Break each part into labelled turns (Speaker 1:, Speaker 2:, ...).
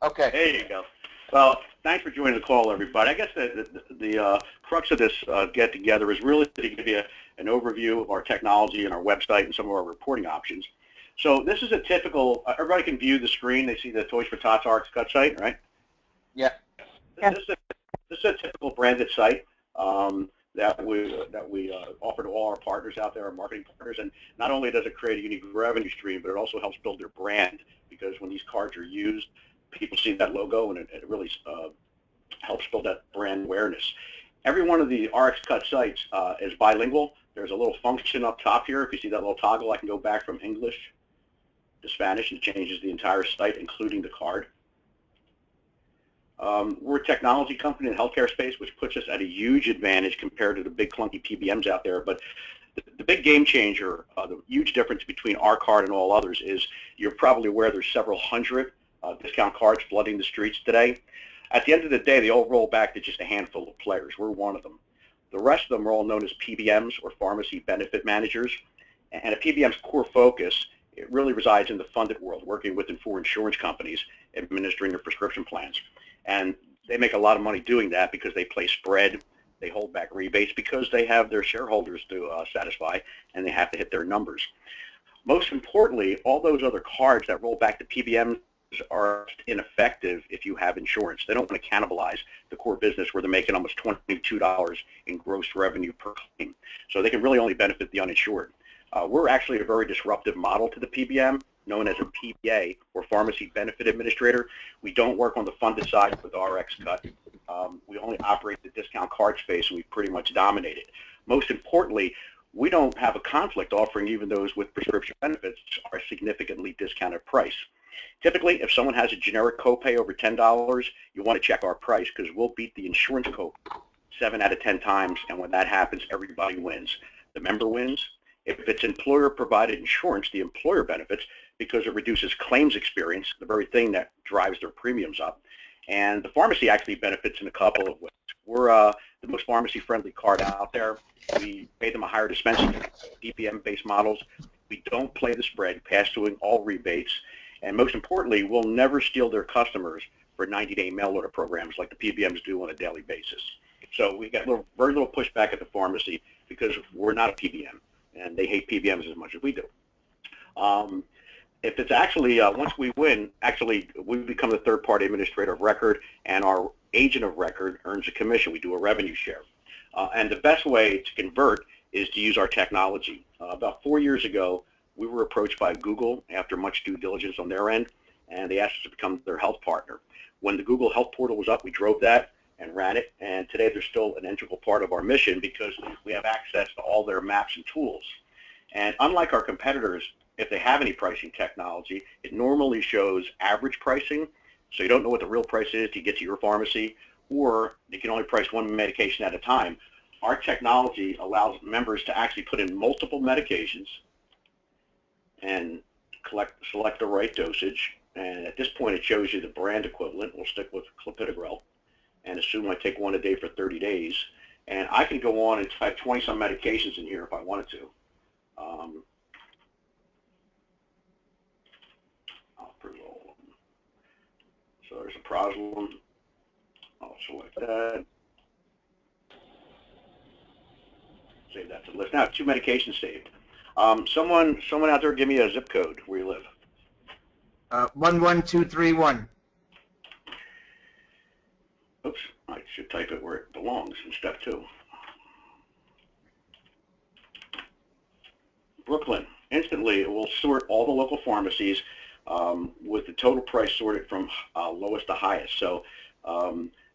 Speaker 1: Okay.
Speaker 2: There you go. Well, thanks for joining the call, everybody. I guess the crux of this get-together is really to give you an overview of our technology and our website and some of our reporting options. So this is a typical, everybody can view the screen. They see the Toys for Tots RxCut site, right?
Speaker 1: Yeah.
Speaker 2: This is a typical branded site that we offer to all our partners out there, our marketing partners. And not only does it create a unique revenue stream, but it also helps build their brand, because when these cards are used, people see that logo, and it really helps build that brand awareness. Every one of the RxCut sites is bilingual. There's a little function up top here. If you see that little toggle, I can go back from English to Spanish, and it changes the entire site, including the card. We're a technology company in the healthcare space, which puts us at a huge advantage compared to the big clunky PBMs out there. But the big game changer, the huge difference between our card and all others is you're probably aware there's several hundred discount cards flooding the streets today. At the end of the day, they all roll back to just a handful of players. We're one of them. The rest of them are all known as PBMs, or pharmacy benefit managers. And a PBM's core focus, it really resides in the funded world, working with and for insurance companies administering their prescription plans. And they make a lot of money doing that because they play spread, they hold back rebates because they have their shareholders to satisfy, and they have to hit their numbers. Most importantly, all those other cards that roll back to PBMs are ineffective if you have insurance. They don't want to cannibalize the core business where they're making almost $22 in gross revenue per claim. So they can really only benefit the uninsured. We're actually a very disruptive model to the PBM, known as a PBA, or Pharmacy Benefit Administrator. We don't work on the funded side with RxCut. We only operate the discount card space, and we pretty much dominate it. Most importantly, we don't have a conflict offering even those with prescription benefits are a significantly discounted price. Typically, if someone has a generic copay over $10, you want to check our price, because we'll beat the insurance copay 7 out of 10 times, and when that happens, everybody wins. The member wins. If it's employer-provided insurance, the employer benefits because it reduces claims experience, the very thing that drives their premiums up. And the pharmacy actually benefits in a couple of ways. We're the most pharmacy-friendly card out there. We pay them a higher dispensing, DPM-based models. We don't play the spread, pass-through all rebates. And most importantly, we'll never steal their customers for 90-day mail order programs like the PBMs do on a daily basis. So we got very little pushback at the pharmacy because we're not a PBM, and they hate PBMs as much as we do. If it's actually, once we win, actually we become the third-party administrator of record, and our agent of record earns a commission. We do a revenue share. And the best way to convert is to use our technology. About 4 years ago, we were approached by Google after much due diligence on their end, and they asked us to become their health partner. When the Google Health Portal was up, we drove that and ran it, and today they're still an integral part of our mission because we have access to all their maps and tools. And unlike our competitors, if they have any pricing technology, it normally shows average pricing, so you don't know what the real price is to get to your pharmacy, or you can only price one medication at a time. Our technology allows members to actually put in multiple medications and select the right dosage, and at this point it shows you the brand equivalent. We'll stick with clopidogrel and assume I take one a day for 30 days, and I can go on and type 20-some medications in here if I wanted to. I'll prove all of them. So there's a Proslin. I'll select that. Save that to the list. Now, 2 medications saved. Someone out there, give me a zip code where you live.
Speaker 1: 11231.
Speaker 2: Oops, I should type it where it belongs in step 2. Brooklyn. Instantly, it will sort all the local pharmacies with the total price sorted from lowest to highest. So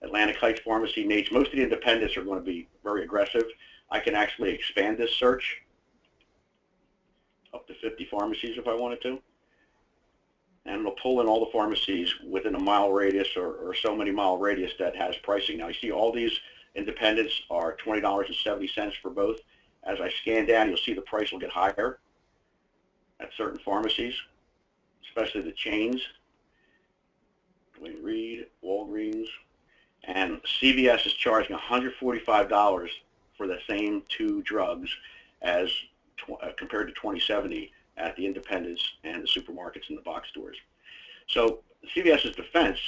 Speaker 2: Atlantic Heights Pharmacy, Nate's, most of the independents are going to be very aggressive. I can actually expand this search up to 50 pharmacies if I wanted to. And it'll pull in all the pharmacies within a mile radius or so many mile radius that has pricing. Now you see all these independents are $20.70 for both. As I scan down, you'll see the price will get higher at certain pharmacies, especially the chains. Dwayne Reed, Walgreens, and CVS is charging $145 for the same 2 drugs as compared to $20.70 at the independents and the supermarkets and the box stores. So CVS's defense,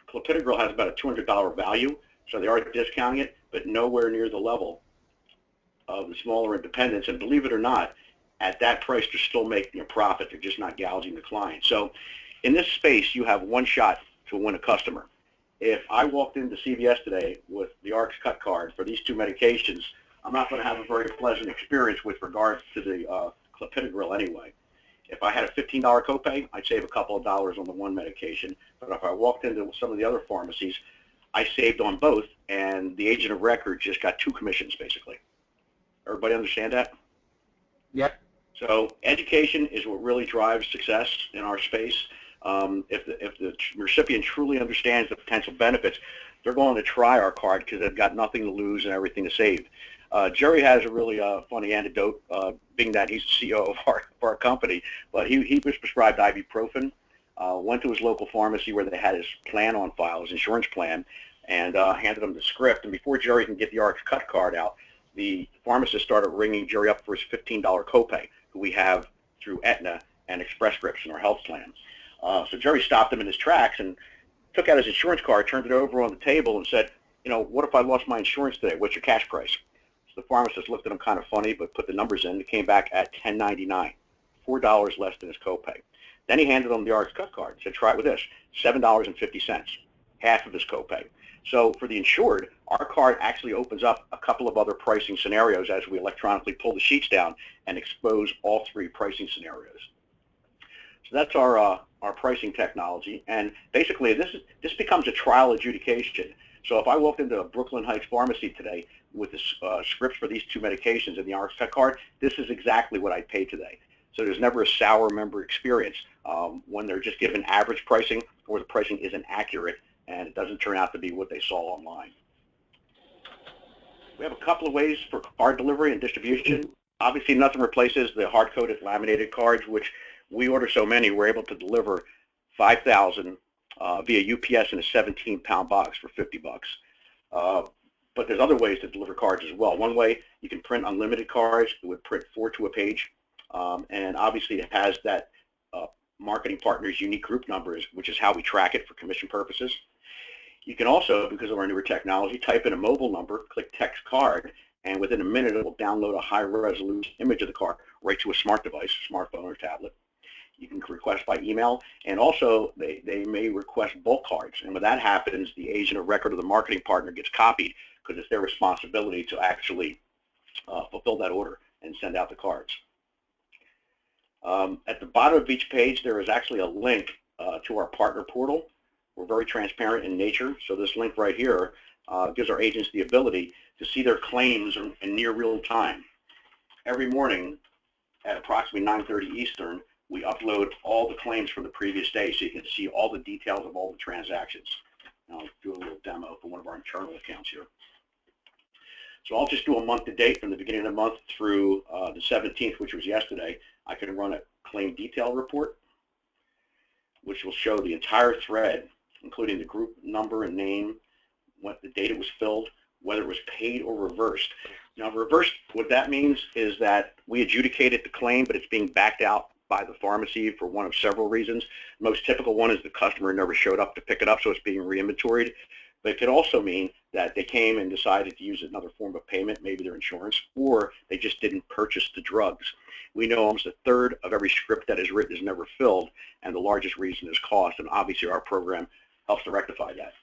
Speaker 2: clopidogrel has about a $200 value, so they are discounting it, but nowhere near the level of the smaller independents. And believe it or not, at that price, they're still making a profit. They're just not gouging the client. So in this space, you have one shot to win a customer. If I walked into CVS today with the RxCut card for these two medications, I'm not going to have a very pleasant experience with regards to the clopidogrel anyway. If I had a $15 copay, I'd save a couple of dollars on the one medication. But if I walked into some of the other pharmacies, I saved on both, and the agent of record just got 2 commissions, basically. Everybody understand that?
Speaker 1: Yep.
Speaker 2: So education is what really drives success in our space. If the recipient truly understands the potential benefits, they're going to try our card because they've got nothing to lose and everything to save. Jerry has a really funny anecdote, being that he's the CEO of our company, but he was prescribed ibuprofen, went to his local pharmacy where they had his plan on file, his insurance plan, and handed him the script. And before Jerry can get the RxCut card out, the pharmacist started ringing Jerry up for his $15 copay, who we have through Aetna and Express Scripts in our health plan. So Jerry stopped him in his tracks and took out his insurance card, turned it over on the table, and said, you know, what if I lost my insurance today? What's your cash price? So the pharmacist looked at him kind of funny, but put the numbers in. It came back at $10.99, $4 less than his copay. Then he handed him the RxCut card and said, try it with this, $7.50, half of his copay. So for the insured, our card actually opens up a couple of other pricing scenarios as we electronically pull the sheets down and expose all 3 pricing scenarios. So that's our pricing technology, and basically this becomes a trial adjudication. So if I walked into a Brooklyn Heights pharmacy today with the scripts for these 2 medications and the RxCut card, this is exactly what I'd pay today. So there's never a sour member experience when they're just given average pricing or the pricing isn't accurate and it doesn't turn out to be what they saw online. We have a couple of ways for card delivery and distribution. Obviously, nothing replaces the hard-coded laminated cards, which we order so many, we're able to deliver 5,000 via UPS in a 17-pound box for $50. But there's other ways to deliver cards as well. One way, you can print unlimited cards. It would print 4 to a page. And obviously, it has that marketing partner's unique group numbers, which is how we track it for commission purposes. You can also, because of our newer technology, type in a mobile number, click text card, and within a minute it will download a high-resolution image of the card right to a smart device, smartphone or tablet. You can request by email, and also they may request bulk cards. And when that happens, the agent of record of the marketing partner gets copied because it's their responsibility to actually fulfill that order and send out the cards. At the bottom of each page, there is actually a link to our partner portal. We're very transparent in nature, so this link right here gives our agents the ability to see their claims in near real time. Every morning at approximately 9:30 Eastern, we upload all the claims from the previous day so you can see all the details of all the transactions. And I'll do a little demo for one of our internal accounts here. So I'll just do a month to date from the beginning of the month through the 17th, which was yesterday. I can run a claim detail report, which will show the entire thread, including the group number and name, what the date it was filled, whether it was paid or reversed. Now, reversed, what that means is that we adjudicated the claim, but it's being backed out by the pharmacy for one of several reasons. The most typical one is the customer never showed up to pick it up, so it's being re-inventoried. But it could also mean that they came and decided to use another form of payment, maybe their insurance, or they just didn't purchase the drugs. We know almost a third of every script that is written is never filled, and the largest reason is cost, and obviously our program helps to rectify that.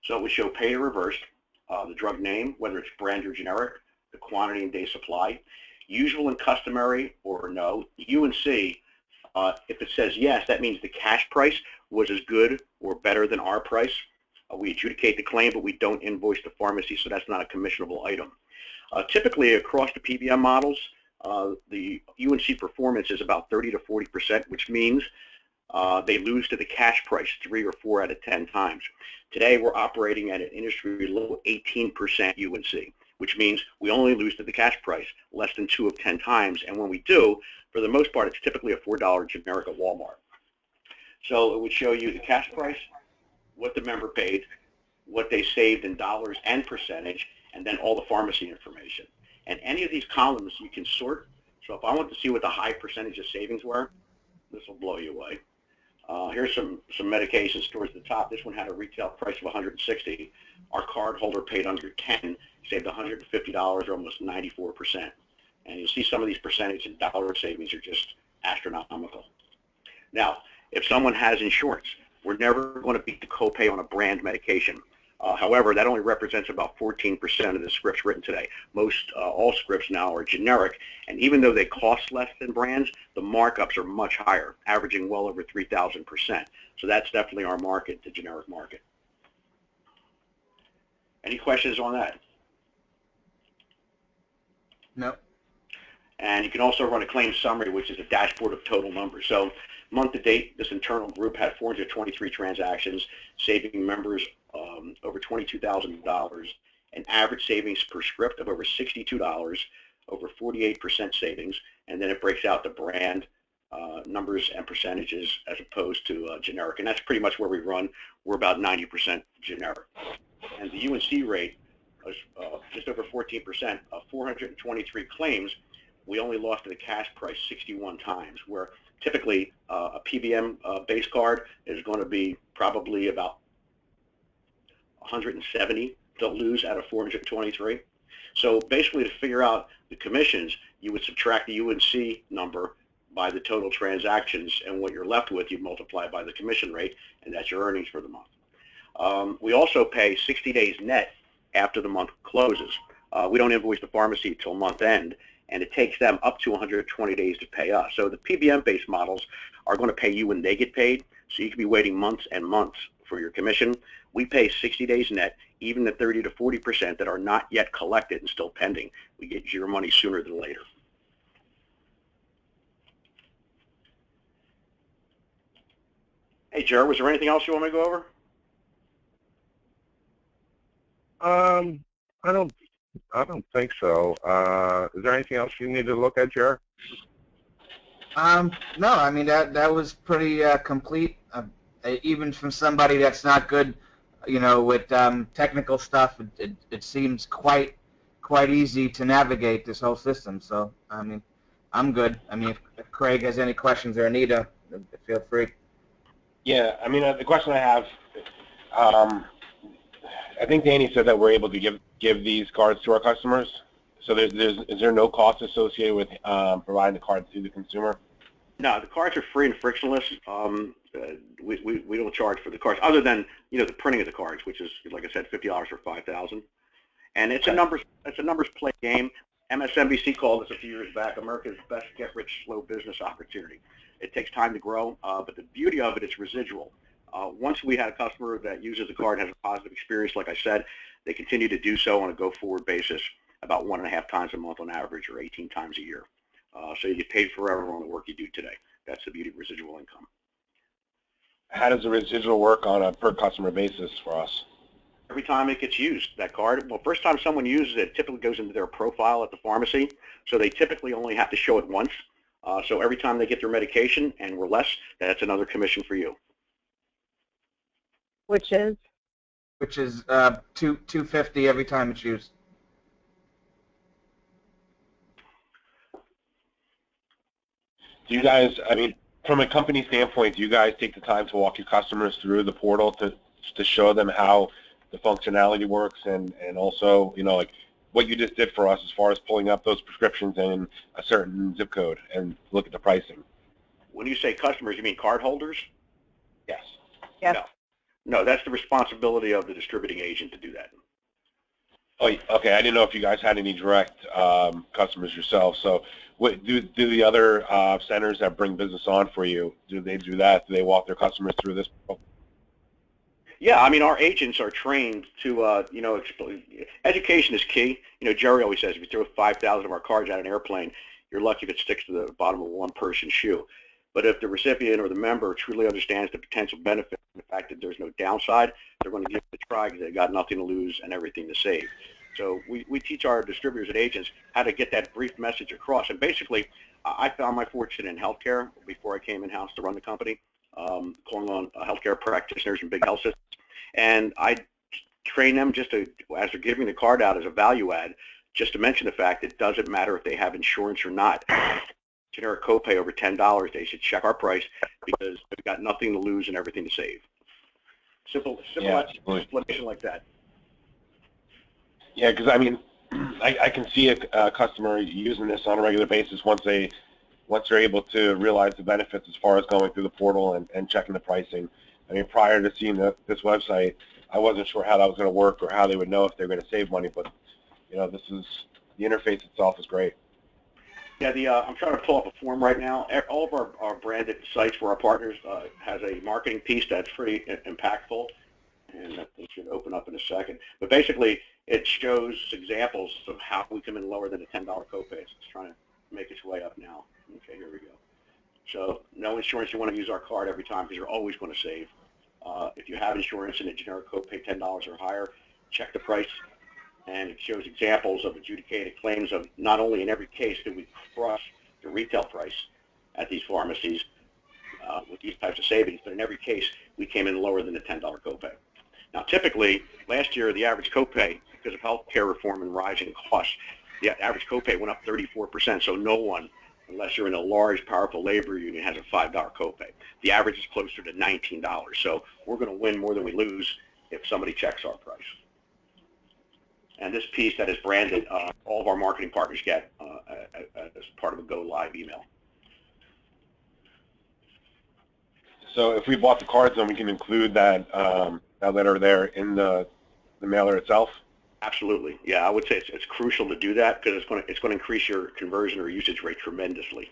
Speaker 2: So we show paid or reversed, the drug name, whether it's brand or generic, the quantity and day supply, usual and customary or no, UNC. If it says yes, that means the cash price was as good or better than our price. We adjudicate the claim, but we don't invoice the pharmacy, so that's not a commissionable item. Typically, across the PBM models, the UNC performance is about 30 to 40%, which means they lose to the cash price 3 or 4 out of 10 times. Today, we're operating at an industry low 18% UNC, which means we only lose to the cash price less than 2 of 10 times, and when we do, for the most part, it's typically a $4 generic at Walmart. So it would show you the cash price, what the member paid, what they saved in dollars and percentage, and then all the pharmacy information. And any of these columns you can sort. So if I want to see what the high percentage of savings were, this will blow you away. Here's some medications towards the top. This one had a retail price of $160. Our card holder paid under 10, saved $150, or almost 94%. And you'll see some of these percentage and dollar savings are just astronomical. Now, if someone has insurance, we're never going to beat the copay on a brand medication. However, that only represents about 14% of the scripts written today. Most all scripts now are generic, and even though they cost less than brands, the markups are much higher, averaging well over 3,000%. So that's definitely our market, the generic market. Any questions on that?
Speaker 1: No.
Speaker 2: And you can also run a claim summary, which is a dashboard of total numbers. So month to date, this internal group had 423 transactions, saving members over $22,000, an average savings per script of over $62, over 48% savings, and then it breaks out the brand numbers and percentages as opposed to generic. And that's pretty much where we run. We're about 90% generic. And the UNC rate was just over 14%. 423 claims, we only lost to the cash price 61 times, where typically a PBM base card is going to be probably about 170 to lose out of 423. So basically, to figure out the commissions, you would subtract the UNC number by the total transactions, and what you're left with, you multiply by the commission rate, and that's your earnings for the month. We also pay 60 days net after the month closes. We don't invoice the pharmacy until month end, and it takes them up to 120 days to pay us. So the PBM-based models are going to pay you when they get paid, so you could be waiting months and months for your commission. We pay 60 days net, even the 30 to 40% that are not yet collected and still pending. We get your money sooner than later. Hey, Jared, was there anything else you want me to go over?
Speaker 3: I don't think so. Is there anything else you need to look at, Jared?
Speaker 1: No, I mean that was pretty complete. Even from somebody that's not good, you know, with technical stuff, it seems quite easy to navigate this whole system. So I mean, I'm good. I mean, if Craig has any questions or Anita, feel free.
Speaker 4: Yeah, I mean, the question I have, I think Danny said that we're able to give these cards to our customers. So is there no cost associated with providing the card to the consumer?
Speaker 2: No, the cards are free and frictionless. We don't charge for the cards, other than the printing of the cards, which is, like I said, $50 for 5,000. And it's a numbers play game. MSNBC called us a few years back America's best get-rich-slow business opportunity. It takes time to grow, but the beauty of it is residual. Once we had a customer that uses the card and has a positive experience, like I said, they continue to do so on a go-forward basis, about 1.5 times a month on average, or 18 times a year. So you get paid forever on the work you do today. That's the beauty of residual income.
Speaker 4: How does the residual work on a per customer basis for us?
Speaker 2: Every time it gets used, that card, well, first time someone uses it, it typically goes into their profile at the pharmacy, so they typically only have to show it once. So every time they get their medication and we're less, that's another commission for you.
Speaker 5: Which is?
Speaker 1: Which is $250 every time it's used.
Speaker 4: Do you guys, I mean, from a company standpoint, do you guys take the time to walk your customers through the portal to show them how the functionality works, and also, like what you just did for us as far as pulling up those prescriptions in a certain zip code and look at the pricing?
Speaker 2: When you say customers, you mean card holders?
Speaker 4: Yes.
Speaker 5: Yes.
Speaker 2: No, that's the responsibility of the distributing agent to do that.
Speaker 4: Oh, okay. I didn't know if you guys had any direct customers yourself. So, what do the other centers that bring business on for you? Do they do that? Do they walk their customers through this?
Speaker 2: Yeah, I mean, our agents are trained to, education is key. Jerry always says if you throw 5,000 of our cards out of an airplane, you're lucky if it sticks to the bottom of one person's shoe. But if the recipient or the member truly understands the potential benefit, the fact that there's no downside, they're going to give it a try because they've got nothing to lose and everything to save. So we teach our distributors and agents how to get that brief message across. And basically, I found my fortune in healthcare before I came in-house to run the company, calling on healthcare practitioners and big health systems. And I train them just to, as they're giving the card out as a value add, just to mention the fact it doesn't matter if they have insurance or not. generic copay over $10, they should check our price because they've got nothing to lose and everything to save. Simple explanation like that.
Speaker 4: Yeah, because I mean, I can see a customer using this on a regular basis once they're able to realize the benefits as far as going through the portal and checking the pricing. I mean, prior to seeing this website, I wasn't sure how that was going to work or how they would know if they're going to save money. But the interface itself is great.
Speaker 2: Yeah, I'm trying to pull up a form right now. All of our branded sites for our partners has a marketing piece that's pretty impactful, and that should open up in a second. But basically, it shows examples of how we come in lower than a $10 copay. It's trying to make its way up now. Okay, here we go. So no insurance, you want to use our card every time because you're always going to save. If you have insurance and a generic copay $10 or higher, check the price. And it shows examples of adjudicated claims of not only in every case did we crush the retail price at these pharmacies with these types of savings, but in every case we came in lower than the $10 copay. Now typically, last year the average copay, because of healthcare reform and rising costs, the average copay went up 34%, so no one, unless you're in a large, powerful labor union, has a $5 copay. The average is closer to $19, so we're going to win more than we lose if somebody checks our price. And this piece that is branded, all of our marketing partners get as part of a go live email.
Speaker 4: So if we bought the cards, then we can include that that letter there in the mailer itself.
Speaker 2: Absolutely, yeah. I would say it's crucial to do that because it's going to increase your conversion or usage rate tremendously.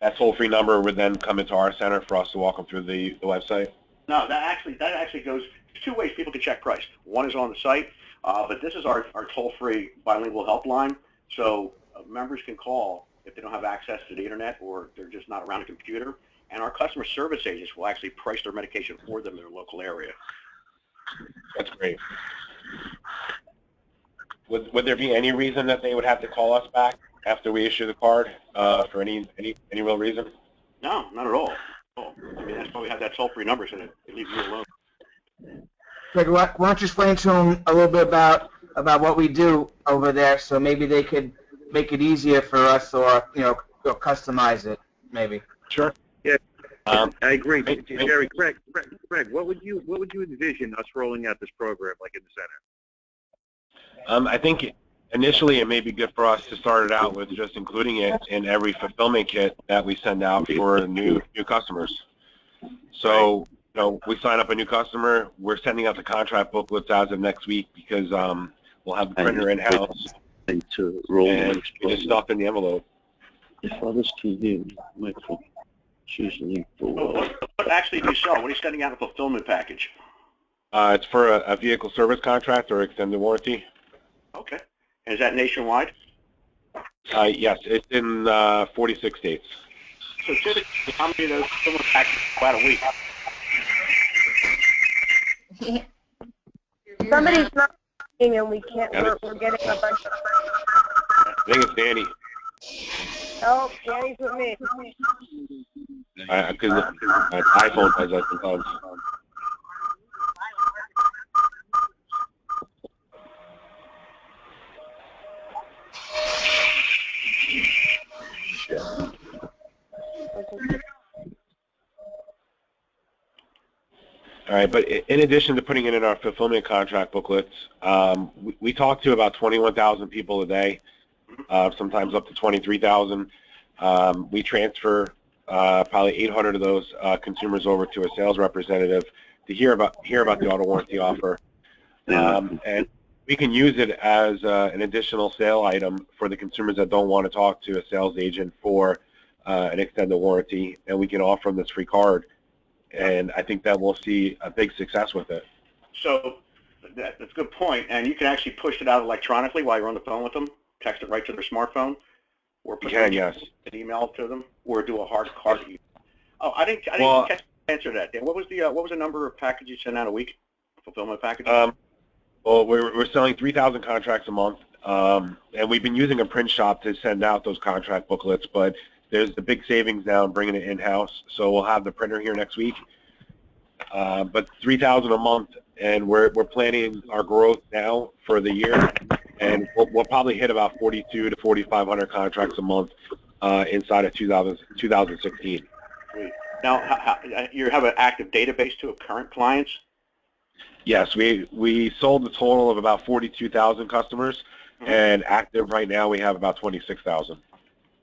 Speaker 4: That toll-free number would then come into our center for us to walk them through the website.
Speaker 2: No, that actually goes two ways people can check price. One is on the site, but this is our toll-free bilingual helpline. So members can call if they don't have access to the internet or they're just not around a computer, and our customer service agents will actually price their medication for them in their local area.
Speaker 4: That's great. Would there be any reason that they would have to call us back after we issue the card for any real reason?
Speaker 2: No, not at all. I mean, that's why we have that toll-free number, so it leaves you alone.
Speaker 1: Greg, why don't you explain to them a little bit about what we do over there, so maybe they could make it easier for us, or customize it, maybe.
Speaker 4: Sure.
Speaker 5: Yeah, I agree. Jerry, Greg, what would you envision us rolling out this program like in the center?
Speaker 4: I think initially it may be good for us to start it out with just including it in every fulfillment kit that we send out for new customers. So, we sign up a new customer, we're sending out the contract booklets as of next week because we'll have the printer in-house and we just stuff in the envelope.
Speaker 5: Father's TV, microphone.
Speaker 2: What actually do you sell? What are you sending out a fulfillment package?
Speaker 4: It's for a vehicle service contract or extended warranty.
Speaker 2: Okay. And is that nationwide?
Speaker 4: Yes, it's in 46 states.
Speaker 2: So typically, how many of those fulfillment packages go out a week?
Speaker 6: Somebody's not speaking and we can't, we're getting a bunch of...
Speaker 4: I think it's Danny.
Speaker 6: Oh, Danny's with me.
Speaker 4: Because my iPhone does that sometimes. All right, but in addition to putting it in our fulfillment contract booklets, we talk to about 21,000 people a day, sometimes up to 23,000. We transfer probably 800 of those consumers over to a sales representative to hear about the auto warranty offer, and we can use it as an additional sale item for the consumers that don't want to talk to a sales agent for an extended warranty, and we can offer them this free card. And I think that we'll see a big success with it.
Speaker 2: So that's a good point. And you can actually push it out electronically while you're on the phone with them, text it right to their smartphone, or put an email to them, or do a hard card. Oh, I didn't catch the answer to that, Dan. What was the number of packages you send out a week, fulfillment packages?
Speaker 4: Well, we're selling 3,000 contracts a month, and we've been using a print shop to send out those contract booklets, but there's the big savings now in bringing it in-house, so we'll have the printer here next week. But 3,000 a month, and we're planning our growth now for the year, and we'll probably hit about 42 to 4,500 contracts a month inside of 2016.
Speaker 2: Great. Now, you have an active database too of current clients?
Speaker 4: Yes, we sold a total of about 42,000 customers, and active right now we have about 26,000.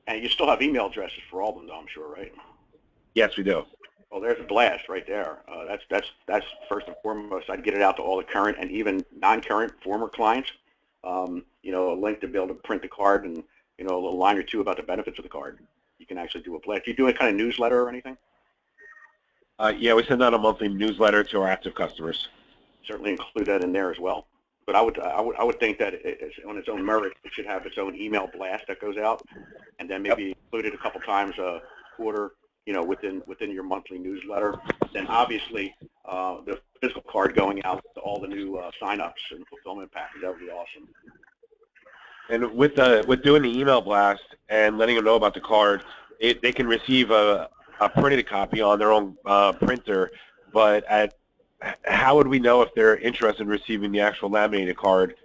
Speaker 2: And you still have email addresses for all of them, though, I'm sure, right?
Speaker 4: Yes, we do.
Speaker 2: Well, there's a blast right there. That's first and foremost. I'd get it out to all the current and even non-current former clients. You know, a link to be able to print the card, and you know, a little line or two about the benefits of the card. You can actually do a blast. Do you do a kind of newsletter or anything?
Speaker 4: Yeah, we send out a monthly newsletter to our active customers.
Speaker 2: Certainly include that in there as well. But I would think that it's on its own merit, it should have its own email blast that goes out, and then maybe include it a couple times a quarter, you know, within your monthly newsletter. Then obviously the physical card going out to all the new sign-ups and fulfillment packs. That would be awesome.
Speaker 4: And with doing the email blast and letting them know about the card, they can receive a printed copy on their own printer. But how would we know if they're interested in receiving the actual laminated card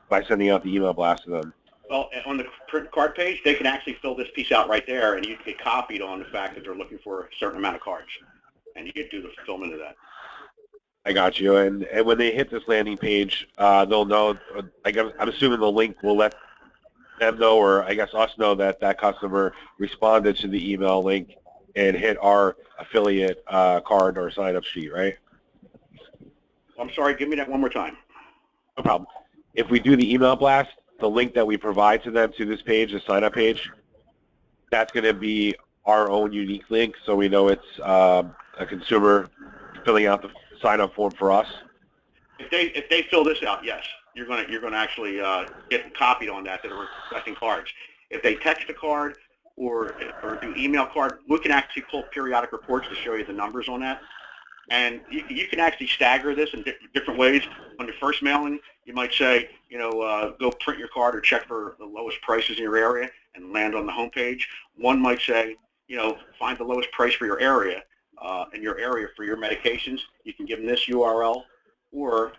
Speaker 4: by sending out the email blast to them?
Speaker 2: Well, on the print card page, they can actually fill this piece out right there, and you can get copied on the fact that they're looking for a certain amount of cards, and you can do the fulfillment of that.
Speaker 4: I got you. And when they hit this landing page, they'll know. I'm assuming the link will let them know, or I guess us know, that that customer responded to the email link and hit our affiliate card or sign-up sheet, right?
Speaker 2: I'm sorry, give me that one more time.
Speaker 4: No problem. If we do the email blast, the link that we provide to them to this page, the sign-up page, that's going to be our own unique link, so we know it's a consumer filling out the sign-up form for us.
Speaker 2: If they fill this out, yes, you're going to actually get copied on that are requesting cards. If they text a card or do email card, we can actually pull periodic reports to show you the numbers on that. And you can actually stagger this in different ways. On your first mailing, you might say, you know, go print your card or check for the lowest prices in your area and land on the home page. One might say, you know, find the lowest price for your area in your area for your medications. You can give them this URL, or,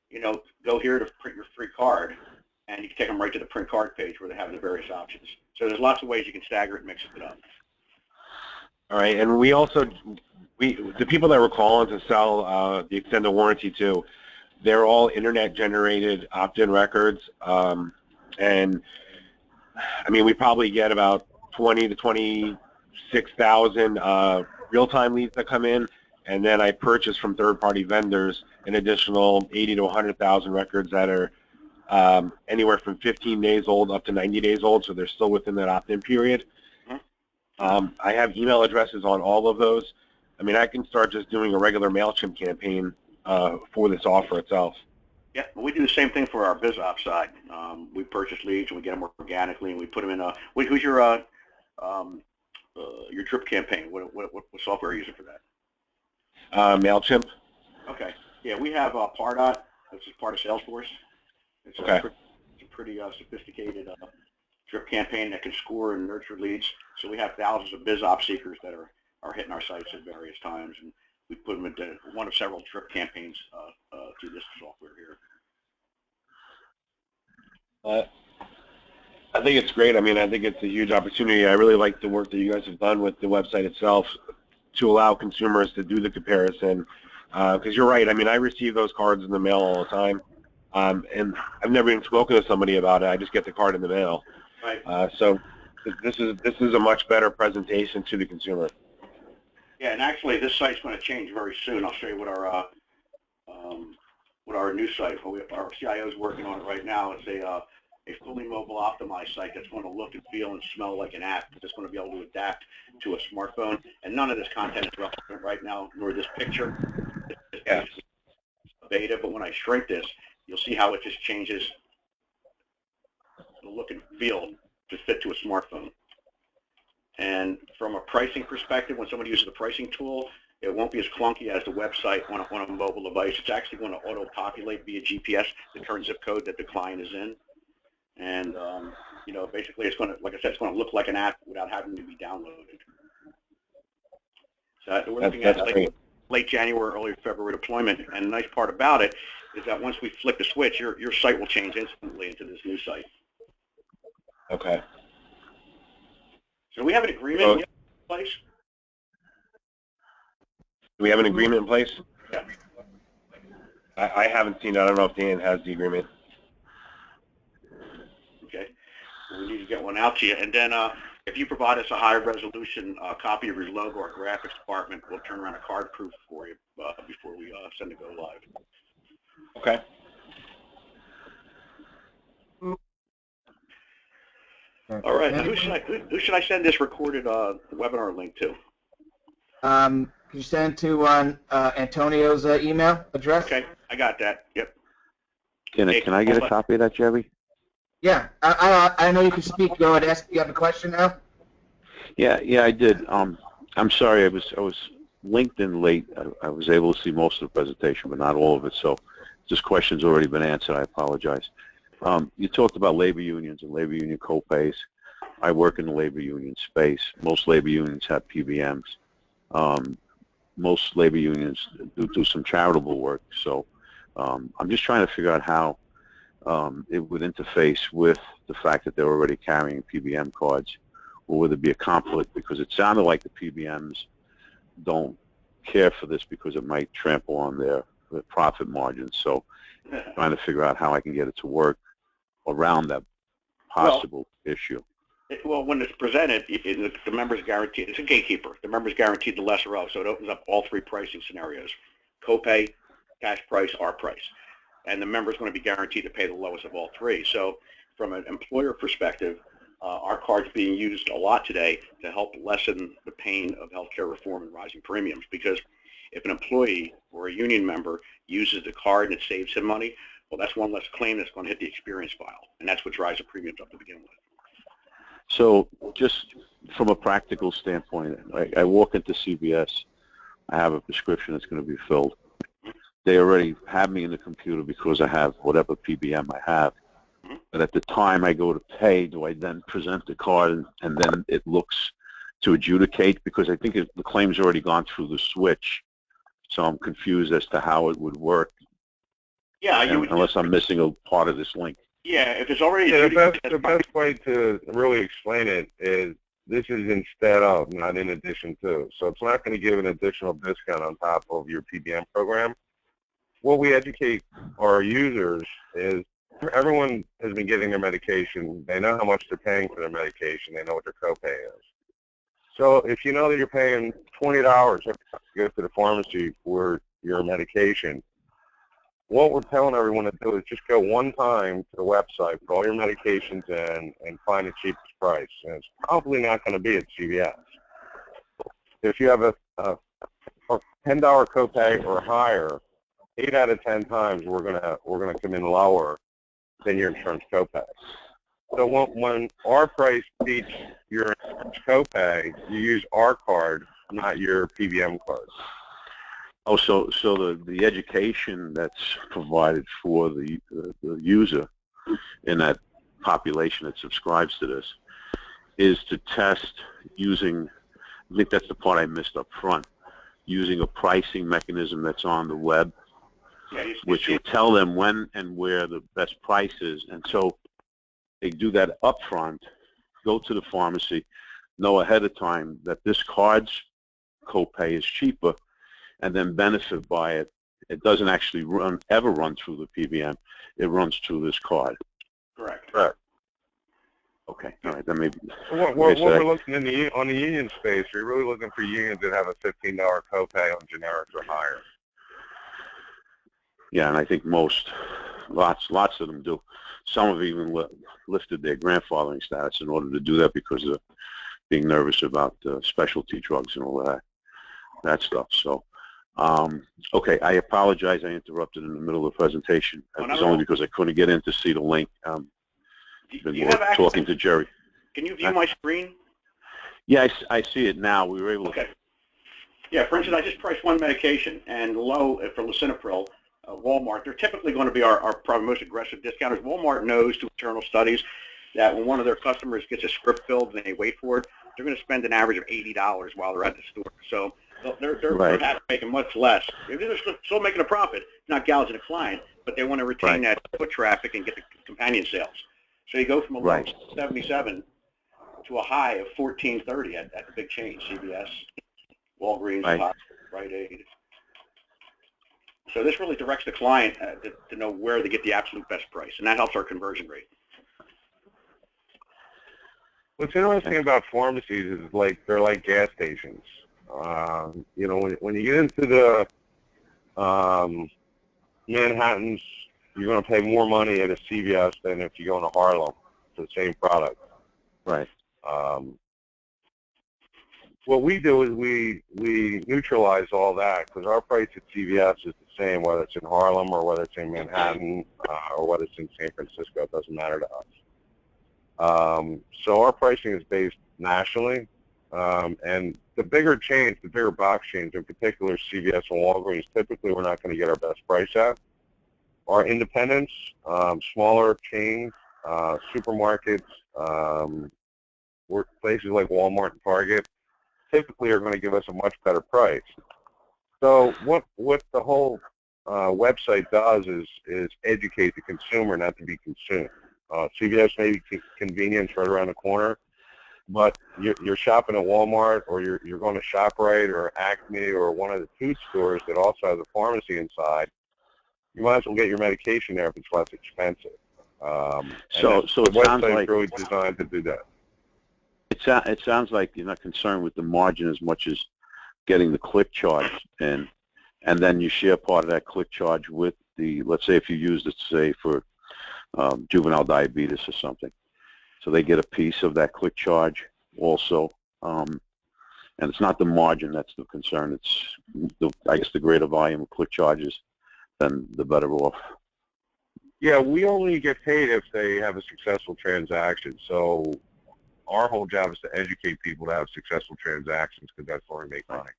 Speaker 2: you know, go here to print your free card, and you can take them right to the print card page where they have the various options. So there's lots of ways you can stagger it and mix it up.
Speaker 4: All right, and we also, the people that we're calling to sell the extended warranty to, they're all internet-generated opt-in records, and I mean, we probably get about 20 to 26,000 real-time leads that come in, and then I purchase from third-party vendors an additional 80 to 100,000 records that are anywhere from 15 days old up to 90 days old, so they're still within that opt-in period. I have email addresses on all of those. I mean, I can start just doing a regular MailChimp campaign for this offer itself.
Speaker 2: Yeah, we do the same thing for our BizOps side. We purchase leads and we get them organically, and we put them in a. Who's your drip campaign? What software are you using for that?
Speaker 4: MailChimp.
Speaker 2: Okay. Yeah, we have Pardot, which is part of Salesforce. It's
Speaker 4: okay.
Speaker 2: It's a pretty sophisticated drip campaign that can score and nurture leads. So we have thousands of BizOps seekers that are hitting our sites at various times, and we put them into one of several drip campaigns through this software here.
Speaker 4: I think it's great. I mean, I think it's a huge opportunity. I really like the work that you guys have done with the website itself to allow consumers to do the comparison. Because you're right. I mean, I receive those cards in the mail all the time, and I've never even spoken to somebody about it. I just get the card in the mail.
Speaker 2: Right.
Speaker 4: So this is a much better presentation to the consumer.
Speaker 2: Yeah, and actually, this site's going to change very soon. I'll show you what our new site. Our CIO is working on it right now. It's a fully mobile optimized site that's going to look and feel and smell like an app. That's going to be able to adapt to a smartphone. And none of this content is relevant right now, nor this picture. It's beta, but when I shrink this, you'll see how it just changes the look and feel to fit to a smartphone. And from a pricing perspective, when somebody uses the pricing tool, it won't be as clunky as the website on a mobile device. It's actually going to auto-populate via GPS the current zip code that the client is in. And, you know, basically it's going to, like I said, it's going to look like an app without having to be downloaded. So we're looking at late January, early February deployment. And the nice part about it is that once we flick the switch, your site will change instantly into this new site.
Speaker 4: Okay.
Speaker 2: So do we have an agreement in place?
Speaker 4: Do we have an agreement in place?
Speaker 2: Yeah.
Speaker 4: I haven't seen it. I don't know if Dan has the agreement.
Speaker 2: Okay. Well, we need to get one out to you. And then if you provide us a high resolution copy of your logo, our graphics department will turn around a card proof for you before we send it go live.
Speaker 4: Okay.
Speaker 2: All right. Now, who should I send this recorded webinar link to?
Speaker 1: Can you send it to Antonio's email address?
Speaker 2: Okay, I got that. Yep.
Speaker 7: Can I get a copy of that, Jerry?
Speaker 1: Yeah, I know you can speak. Go ahead. Ask. You have a question now?
Speaker 7: Yeah, I did. I'm sorry, I was linked in late. I was able to see most of the presentation, but not all of it. So, this question's already been answered. I apologize. You talked about labor unions and labor union co-pays. I work in the labor union space. Most labor unions have PBMs. Most labor unions do some charitable work. So, I'm just trying to figure out how it would interface with the fact that they're already carrying PBM cards, or would there be a conflict? Because it sounded like the PBMs don't care for this because it might trample on their profit margins. So trying to figure out how I can get it to work around that possible issue.
Speaker 2: Well, when it's presented, the member's guaranteed. It's a gatekeeper. The member's guaranteed the lesser of, so it opens up all three pricing scenarios: copay, cash price, our price. And the member's going to be guaranteed to pay the lowest of all three. So from an employer perspective, our card's being used a lot today to help lessen the pain of healthcare reform and rising premiums. Because if an employee or a union member uses the card and it saves him money, well, that's one less claim that's going to hit the experience file. And that's what drives the premiums up to begin with.
Speaker 7: So just from a practical standpoint, I walk into CVS, I have a prescription that's going to be filled. They already have me in the computer because I have whatever PBM I have. But at the time I go to pay, do I then present the card and then it looks to adjudicate? Because I think the claim's already gone through the switch. So I'm confused as to how it would work.
Speaker 2: Yeah,
Speaker 7: unless I'm missing a part of this link.
Speaker 2: Yeah, if it's already
Speaker 3: the best way to really explain it is this is instead of, not in addition to. So it's not going to give an additional discount on top of your PBM program. What we educate our users is everyone has been getting their medication. They know how much they're paying for their medication. They know what their copay is. So if you know that you're paying $20 every time you go to the pharmacy for your medication, what we're telling everyone to do is just go one time to the website, put all your medications in, and find the cheapest price. And it's probably not going to be at CVS. If you have a $10 copay or higher, 8 out of 10 times we're gonna come in lower than your insurance copay. So when our price beats your insurance copay, you use our card, not your PBM card.
Speaker 7: Oh, so the education that's provided for the user in that population that subscribes to this is to test using, I think that's the part I missed up front, using a pricing mechanism that's on the web, which will tell them when and where the best price is. And so they do that up front, go to the pharmacy, know ahead of time that this card's copay is cheaper, and then benefit by it. It doesn't actually ever run through the PBM. It runs through this card.
Speaker 2: Correct.
Speaker 3: Correct.
Speaker 7: Okay. All right. Then maybe.
Speaker 3: What we're looking on the union space, we're really looking for unions that have a $15 copay on generics or higher.
Speaker 7: Yeah, and I think lots of them do. Some have even lifted their grandfathering status in order to do that because of being nervous about specialty drugs and all that stuff. So. Okay, I apologize. I interrupted in the middle of the presentation. It was only because I couldn't get in to see the link. Been talking to Jerry.
Speaker 2: Can you view my screen?
Speaker 7: Yeah, I see it now. We were able to.
Speaker 2: Okay. Yeah, for instance, I just priced one medication, and low for lisinopril, Walmart, they're typically going to be our probably most aggressive discounters. Walmart knows through internal studies that when one of their customers gets a script filled and they wait for it, they're going to spend an average of $80 while they're at the store. So They're
Speaker 7: Right.
Speaker 2: happy making much less. They're still making a profit, not gouging a client, but they want to retain that foot traffic and get the companion sales. So you go from a low
Speaker 7: Right.
Speaker 2: 77 to a high of 14.30 at the big chain, CVS, Walgreens,
Speaker 7: Right.
Speaker 2: Rite Aid. So this really directs the client to know where to get the absolute best price, and that helps our conversion rate.
Speaker 3: What's interesting about pharmacies is they're like gas stations. You know, when you get into the Manhattans, you're going to pay more money at a CVS than if you go into Harlem for the same product.
Speaker 7: Right.
Speaker 3: What we do is we neutralize all that because our price at CVS is the same whether it's in Harlem or whether it's in Manhattan or whether it's in San Francisco. It doesn't matter to us. So our pricing is based nationally, and the bigger chains, the bigger box chains, in particular CVS and Walgreens, typically we're not going to get our best price at. Our independents, smaller chains, supermarkets, places like Walmart and Target, typically are going to give us a much better price. So what the whole website does is educate the consumer not to be consumed. CVS may be convenience right around the corner, but you're shopping at Walmart or you're going to ShopRite or Acme or one of the food stores that also has a pharmacy inside. You might as well get your medication there if it's less expensive.
Speaker 7: So
Speaker 3: the
Speaker 7: it sounds
Speaker 3: website's
Speaker 7: like
Speaker 3: really designed to do that.
Speaker 7: it sounds like you're not concerned with the margin as much as getting the click charge in, and then you share part of that click charge with let's say if you used it, say, for juvenile diabetes or something. So they get a piece of that click charge also. And it's not the margin that's the concern. It's, I guess, the greater volume of click charges, then the better off.
Speaker 3: Yeah, we only get paid if they have a successful transaction. So our whole job is to educate people to have successful transactions because that's where we make money.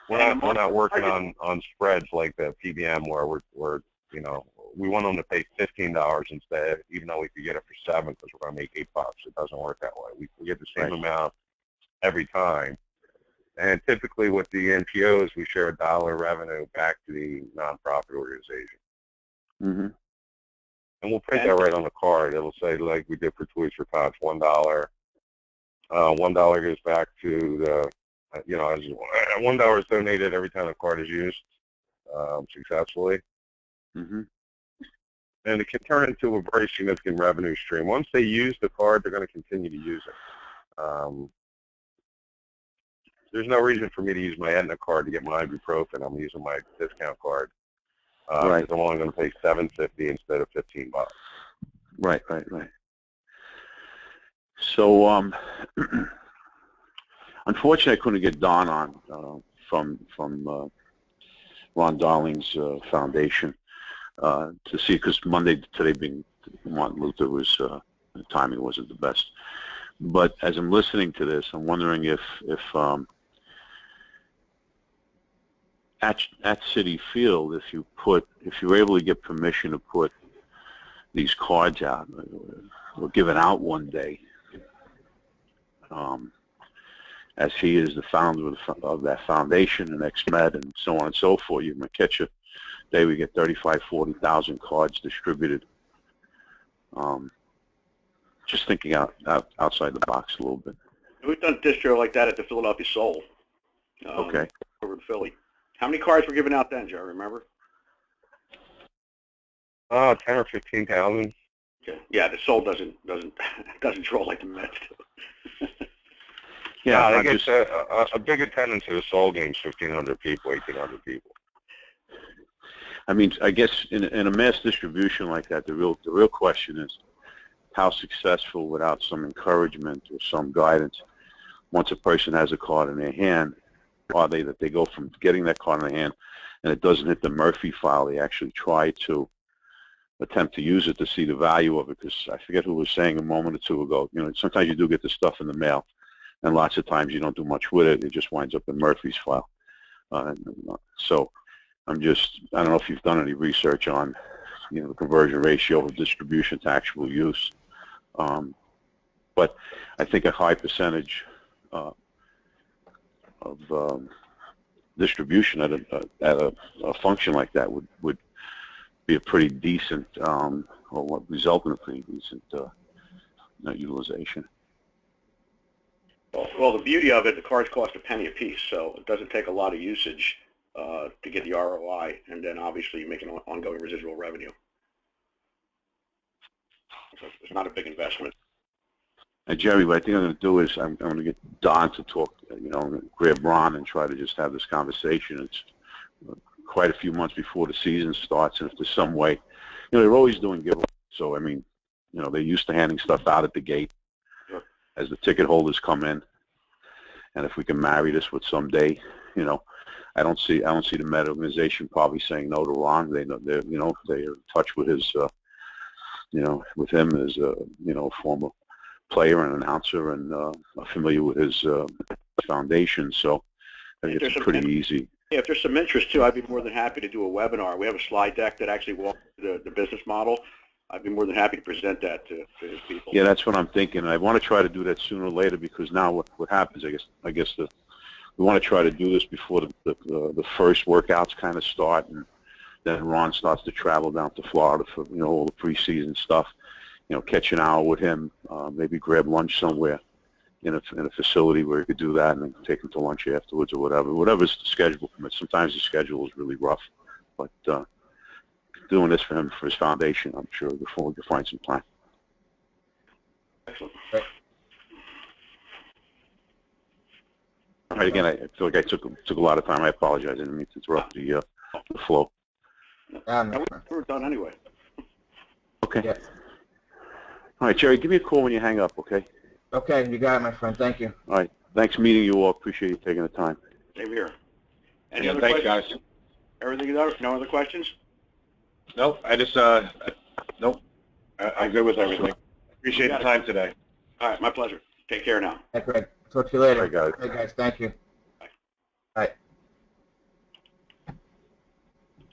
Speaker 3: We're not working on spreads like the PBM where we're you know, we want them to pay $15 instead, even though we could get it for $7 because we're going to make $8. It doesn't work that way. We get the same amount every time. And typically with the NPOs, we share $1 revenue back to the nonprofit organization.
Speaker 7: Mm-hmm.
Speaker 3: And we'll print that right on the card. It'll say, like we did for Toys for Tots, $1. $1 goes back to the, you know, $1 is donated every time the card is used successfully.
Speaker 7: Mm-hmm.
Speaker 3: And it can turn into a very significant revenue stream. Once they use the card, they're going to continue to use it. There's no reason for me to use my Aetna card to get my ibuprofen. I'm using my discount card because I'm only going to pay $7.50 instead of $15.
Speaker 7: Right. So, unfortunately, I couldn't get Don on from Ron Darling's foundation to see, because today being Martin Luther, was the timing wasn't the best. But as I'm listening to this, I'm wondering if at Citi Field, if you were able to get permission to put these cards out or give it out one day, as he is the founder of that foundation and XMed and so on and so forth, you might catch a day we get 35,000, 40,000 cards distributed. Just thinking outside the box a little bit.
Speaker 2: We've done a distro like that at the Philadelphia Soul.
Speaker 7: Okay.
Speaker 2: Over in Philly. How many cards were given out then, Joe? Remember?
Speaker 3: 10 or 15,000.
Speaker 2: Okay. Yeah, the Soul doesn't draw like the Mets do.
Speaker 3: Yeah, I guess a big attendance at a Soul game is 1,500 people, 1,800 people.
Speaker 7: I mean, I guess in a mass distribution like that, the real question is how successful, without some encouragement or some guidance, once a person has a card in their hand, are they that they go from getting that card in their hand and it doesn't hit the Murphy file, they actually try to attempt to use it to see the value of it? Because I forget who was saying a moment or two ago, you know, sometimes you do get the stuff in the mail, and lots of times you don't do much with it. It just winds up in Murphy's file. So I don't know if you've done any research on, you know, the conversion ratio of distribution to actual use. But I think a high percentage of distribution at a function like that would be a pretty decent, or what result in a pretty decent utilization.
Speaker 2: Well, the beauty of it, the cards cost a penny a piece, so it doesn't take a lot of usage to get the ROI, and then obviously you make an ongoing residual revenue. So it's not a big investment.
Speaker 7: Jerry, what I think I'm going to do is I'm going to get Don to talk, I'm going to grab Ron and try to just have this conversation. It's quite a few months before the season starts, and if there's some way, they're always doing giveaways. So, I mean, they're used to handing stuff out at the gate as the ticket holders come in. And if we can marry this with someday, I don't see the Met organization probably saying no to Ron. They know they're in touch with his, with him as a former player and announcer, and familiar with his foundation. So I think it's pretty easy.
Speaker 2: Yeah, if there's some interest too, I'd be more than happy to do a webinar. We have a slide deck that actually walks through the business model. I'd be more than happy to present that to people.
Speaker 7: Yeah, that's what I'm thinking. I want to try to do that sooner or later, because now what happens, I guess we want to try to do this before the first workouts kind of start, and then Ron starts to travel down to Florida for all the preseason stuff. Catch an hour with him, maybe grab lunch somewhere in a facility where he could do that, and then take him to lunch afterwards or whatever's the schedule permits. Sometimes the schedule is really rough, but doing this for him, for his foundation, I'm sure before we can find some time.
Speaker 2: Excellent.
Speaker 7: All right, again, I feel like I took a lot of time. I apologize. I didn't mean to interrupt the flow.
Speaker 2: We're done anyway.
Speaker 7: Okay.
Speaker 1: Yes.
Speaker 7: All right, Jerry, give me a call when you hang up, okay?
Speaker 1: Okay, you got it, my friend. Thank you.
Speaker 7: All right. Thanks for meeting you all. Appreciate you taking the time.
Speaker 2: Same here. Any
Speaker 4: Yeah,
Speaker 2: other
Speaker 4: thanks,
Speaker 2: questions?
Speaker 4: guys.
Speaker 2: Everything else? No other questions?
Speaker 4: Nope, I just, nope. I'm good with everything. Appreciate the time today.
Speaker 2: All right, my pleasure. Take care now.
Speaker 1: Hey, Greg. Talk to you later.
Speaker 7: All right, guys.
Speaker 1: Hey, guys. Thank you.